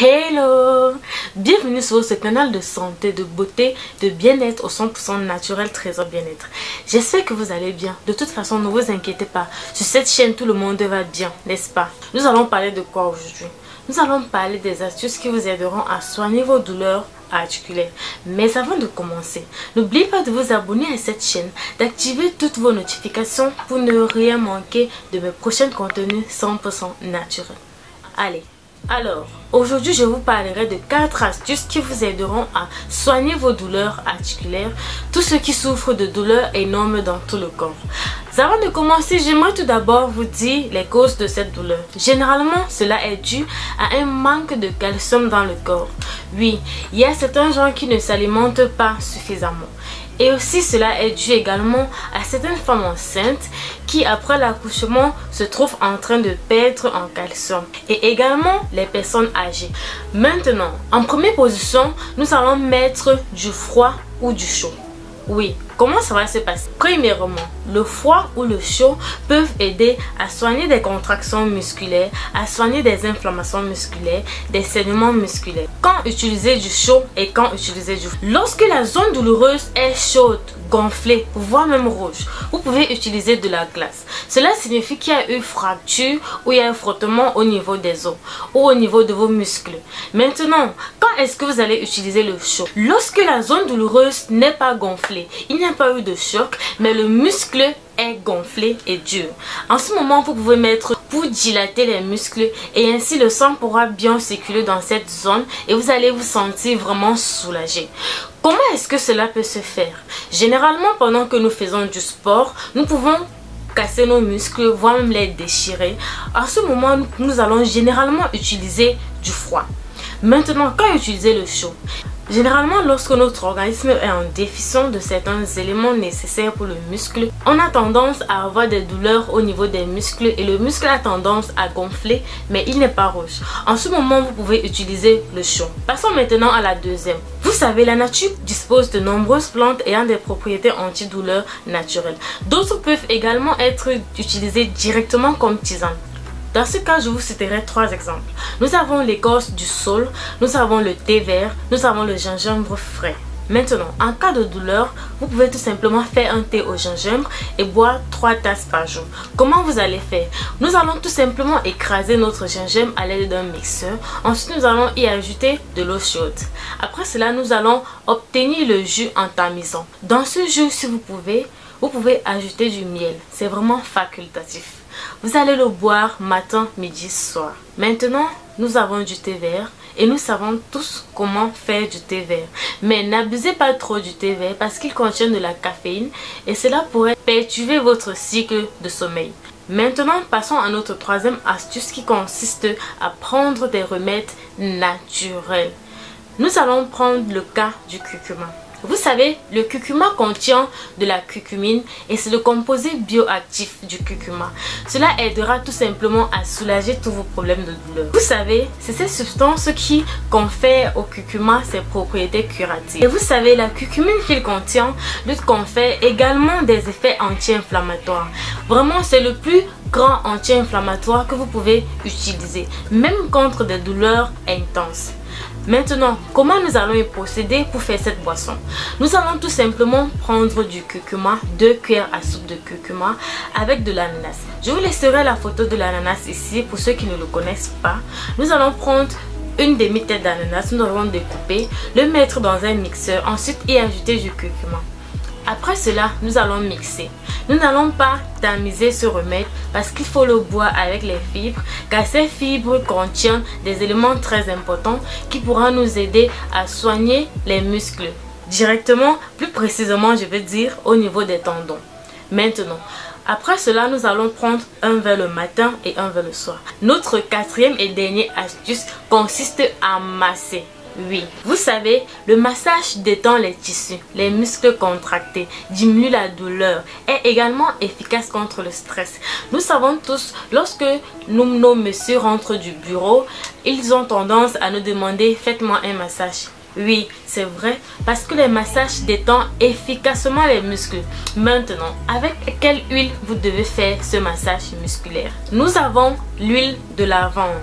Hello! Bienvenue sur ce canal de santé, de beauté, de bien-être au 100% naturel, trésor bien-être. J'espère que vous allez bien. De toute façon, ne vous inquiétez pas. Sur cette chaîne, tout le monde va bien, n'est-ce pas? Nous allons parler de quoi aujourd'hui? Nous allons parler des astuces qui vous aideront à soigner vos douleurs articulaires. Mais avant de commencer, n'oubliez pas de vous abonner à cette chaîne, d'activer toutes vos notifications pour ne rien manquer de mes prochains contenus 100% naturels. Allez! Alors, aujourd'hui je vous parlerai de 4 astuces qui vous aideront à soigner vos douleurs articulaires, tous ceux qui souffrent de douleurs énormes dans tout le corps. Avant de commencer, j'aimerais tout d'abord vous dire les causes de cette douleur. Généralement, cela est dû à un manque de calcium dans le corps. Oui, il y a certains gens qui ne s'alimentent pas suffisamment. Et aussi cela est dû également à certaines femmes enceintes qui après l'accouchement se trouvent en train de perdre en calcium. Et également les personnes âgées. Maintenant, en première position, nous allons mettre du froid ou du chaud. Oui, comment ça va se passer? Premièrement, le froid ou le chaud peuvent aider à soigner des contractions musculaires, à soigner des inflammations musculaires, des saignements musculaires. Quand utiliser du chaud et quand utiliser du froid? Lorsque la zone douloureuse est chaude, gonflée, voire même rouge, vous pouvez utiliser de la glace. Cela signifie qu'il y a eu fracture ou il y a un frottement au niveau des os ou au niveau de vos muscles. Maintenant, quand est-ce que vous allez utiliser le chaud? Lorsque la zone douloureuse n'est pas gonflée, il n'y a pas eu de choc, mais le muscle est gonflé et dur. En ce moment, vous pouvez mettre pour dilater les muscles et ainsi le sang pourra bien circuler dans cette zone et vous allez vous sentir vraiment soulagé. Comment est-ce que cela peut se faire? Généralement, pendant que nous faisons du sport, nous pouvons casser nos muscles, voire même les déchirer. En ce moment, nous allons généralement utiliser du froid. Maintenant, quand utiliser le chaud? Généralement, lorsque notre organisme est en déficient de certains éléments nécessaires pour le muscle, on a tendance à avoir des douleurs au niveau des muscles et le muscle a tendance à gonfler, mais il n'est pas rouge. En ce moment, vous pouvez utiliser le chaud. Passons maintenant à la deuxième. Vous savez, la nature dispose de nombreuses plantes ayant des propriétés antidouleurs naturelles. D'autres peuvent également être utilisées directement comme tisane. Dans ce cas, je vous citerai 3 exemples. Nous avons l'écorce du saule, nous avons le thé vert, nous avons le gingembre frais. Maintenant, en cas de douleur, vous pouvez tout simplement faire un thé au gingembre et boire 3 tasses par jour. Comment vous allez faire? Nous allons tout simplement écraser notre gingembre à l'aide d'un mixeur. Ensuite, nous allons y ajouter de l'eau chaude. Après cela, nous allons obtenir le jus en tamisant. Dans ce jus, si vous pouvez ajouter du miel. C'est vraiment facultatif. Vous allez le boire matin, midi, soir. Maintenant, nous avons du thé vert et nous savons tous comment faire du thé vert. Mais n'abusez pas trop du thé vert parce qu'il contient de la caféine et cela pourrait perturber votre cycle de sommeil. Maintenant, passons à notre troisième astuce qui consiste à prendre des remèdes naturels. Nous allons prendre le cas du curcuma. Vous savez, le curcuma contient de la curcumine et c'est le composé bioactif du curcuma. Cela aidera tout simplement à soulager tous vos problèmes de douleur. Vous savez, c'est cette substance qui confère au curcuma ses propriétés curatives. Et vous savez, la curcumine qu'il contient lui confère également des effets anti-inflammatoires. Vraiment, c'est le plus grand anti-inflammatoire que vous pouvez utiliser, même contre des douleurs intenses. Maintenant, comment nous allons y procéder pour faire cette boisson? Nous allons tout simplement prendre du curcuma, 2 cuillères à soupe de curcuma avec de l'ananas. Je vous laisserai la photo de l'ananas ici pour ceux qui ne le connaissent pas. Nous allons prendre une demi-tête d'ananas, nous allons découper, le mettre dans un mixeur, ensuite y ajouter du curcuma. Après cela, nous allons mixer. Nous n'allons pas tamiser ce remède parce qu'il faut le boire avec les fibres car ces fibres contiennent des éléments très importants qui pourront nous aider à soigner les muscles. Directement, plus précisément je veux dire au niveau des tendons. Maintenant, après cela, nous allons prendre un verre le matin et un verre le soir. Notre quatrième et dernière astuce consiste à masser. Oui, vous savez, le massage détend les tissus, les muscles contractés, diminue la douleur, est également efficace contre le stress. Nous savons tous, lorsque nos messieurs rentrent du bureau, ils ont tendance à nous demander « faites-moi un massage ». Oui, c'est vrai, parce que les massages détendent efficacement les muscles. Maintenant, avec quelle huile vous devez faire ce massage musculaire? Nous avons l'huile de lavande.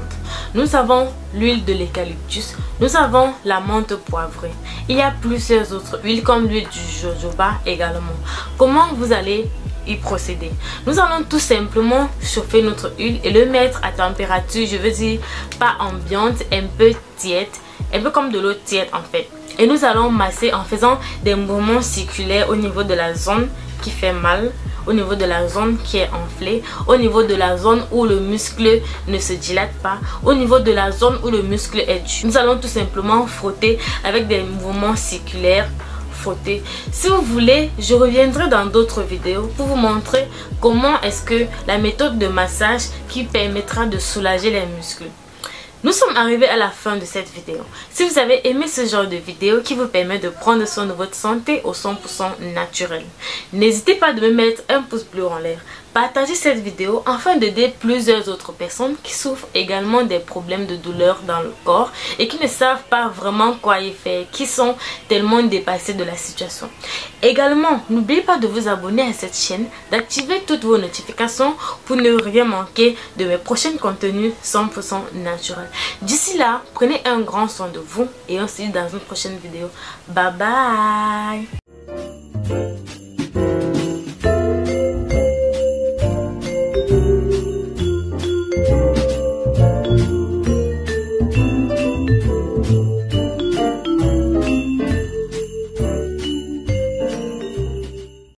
nous avons l'huile de l'eucalyptus, nous avons la menthe poivrée. Il y a plusieurs autres huiles comme l'huile du jojoba également. Comment vous allez y procéder? Nous allons tout simplement chauffer notre huile et le mettre à température, je veux dire pas ambiante, un peu tiède, un peu comme de l'eau tiède en fait. Et nous allons masser en faisant des mouvements circulaires au niveau de la zone qui fait mal, au niveau de la zone qui est enflée, au niveau de la zone où le muscle ne se dilate pas, au niveau de la zone où le muscle est dur. Nous allons tout simplement frotter avec des mouvements circulaires. Frotter. Si vous voulez, je reviendrai dans d'autres vidéos pour vous montrer comment est-ce que la méthode de massage qui permettra de soulager les muscles. Nous sommes arrivés à la fin de cette vidéo. Si vous avez aimé ce genre de vidéo qui vous permet de prendre soin de votre santé au 100% naturel, n'hésitez pas de me mettre un pouce bleu en l'air. Partagez cette vidéo afin d'aider plusieurs autres personnes qui souffrent également des problèmes de douleur dans le corps et qui ne savent pas vraiment quoi y faire, qui sont tellement dépassés de la situation. Également, n'oubliez pas de vous abonner à cette chaîne, d'activer toutes vos notifications pour ne rien manquer de mes prochains contenus 100% naturels. D'ici là, prenez un grand soin de vous et on se dit dans une prochaine vidéo. Bye bye!